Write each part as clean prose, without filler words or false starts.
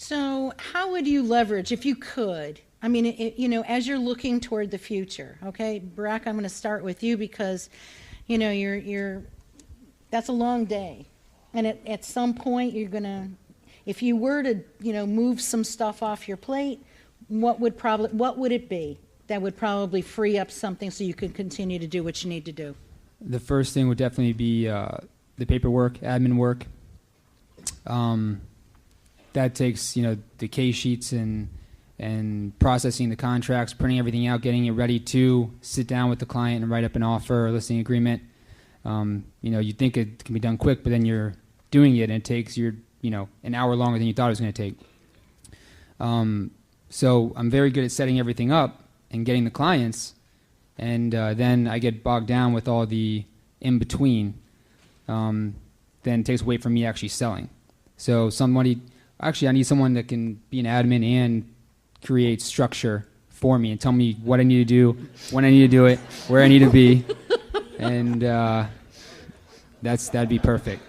So how would you leverage, if you could, I mean, as you're looking toward the future, okay, Barak, I'm going to start with you because, that's a long day. And at some point you're going to, if you were to, move some stuff off your plate, what would it be that would probably free up something so you could continue to do what you need to do? The first thing would definitely be the paperwork, admin work. That takes, the case sheets and processing the contracts, printing everything out, getting it ready to sit down with the client and write up an offer or listing agreement. You think it can be done quick, but then you're doing it and it takes an hour longer than you thought it was going to take. So I'm very good at setting everything up and getting the clients, and then I get bogged down with all the in-between. Then it takes away from me actually selling. So I need someone that can be an admin and create structure for me and tell me what I need to do, when I need to do it, where I need to be, and that'd be perfect.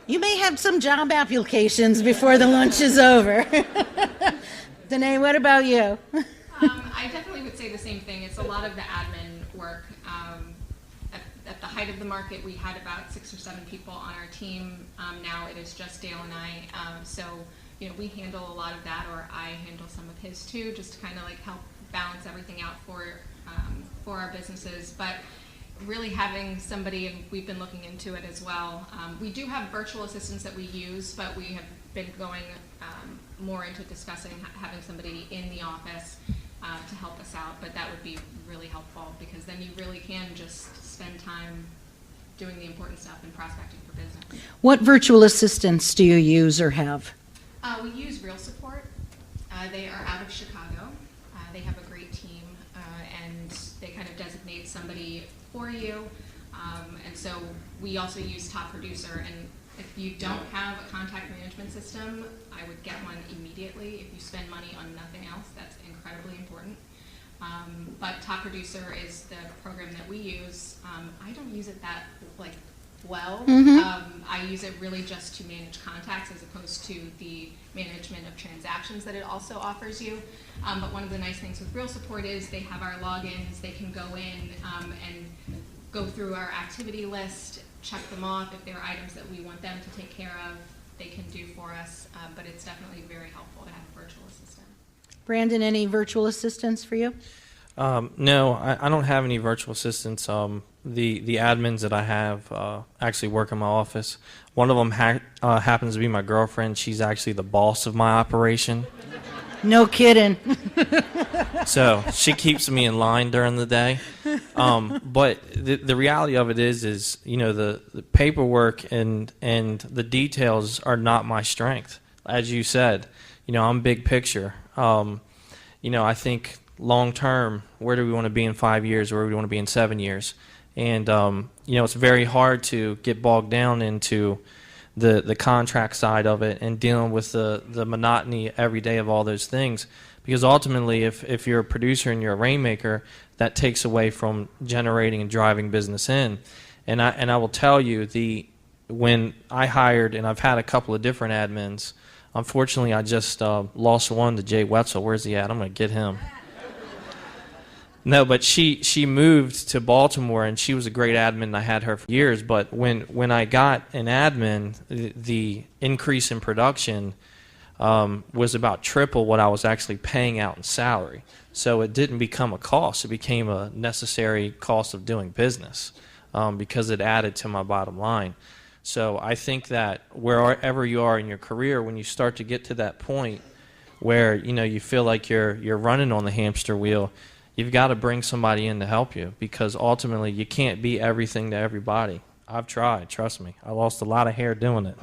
You may have some job applications before the lunch is over. Danai, what about you? I definitely would say the same thing. It's a lot of the admin work. At the height of the market, we had about 6 or 7 people on our team. Now it is just Dale and I. So we handle a lot of that, or I handle some of his too, just to kind of help balance everything out for our businesses. But really having somebody, and we've been looking into it as well. We do have virtual assistants that we use, but we have been going more into discussing having somebody in the office to help us out. But that would be really helpful, because then you really can just spend time doing the important stuff and prospecting for business. What virtual assistants do you use or have? We use Real Support. They are out of Chicago. They have a great team, and they kind of designate somebody for you. And so we also use Top Producer. And if you don't have a contact management system, I would get one immediately. If you spend money on nothing else, that's incredibly important. But Top Producer is the program that we use. I don't use it that well. I use it really just to manage contacts as opposed to the management of transactions that it also offers you. But one of the nice things with Real Support is they have our logins. They can go in and go through our activity list, check them off. If there are items that we want them to take care of, they can do for us. But it's definitely very helpful to have a virtual assistant. Brandon, any virtual assistants for you? No, I don't have any virtual assistants. The admins that I have actually work in my office. One of them happens to be my girlfriend. She's actually the boss of my operation. No kidding. So she keeps me in line during the day. But the reality of it is the paperwork and the details are not my strength. As you said, I'm big picture. I think long term, where do we want to be in 5 years? Where do we want to be in 7 years? And it's very hard to get bogged down into the contract side of it and dealing with the monotony every day of all those things. Because ultimately, if you're a producer and you're a rainmaker, that takes away from generating and driving business in. And I will tell you, when I hired, and I've had a couple of different admins, unfortunately I just lost one to Jay Wetzel. Where's he at? I'm going to get him. No, but she moved to Baltimore, and she was a great admin, and I had her for years. But when I got an admin, the increase in production was about triple what I was actually paying out in salary. So it didn't become a cost. It became a necessary cost of doing business because it added to my bottom line. So I think that wherever you are in your career, when you start to get to that point where you feel like you're running on the hamster wheel, you've got to bring somebody in to help you, because ultimately you can't be everything to everybody. I've tried, trust me. I lost a lot of hair doing it.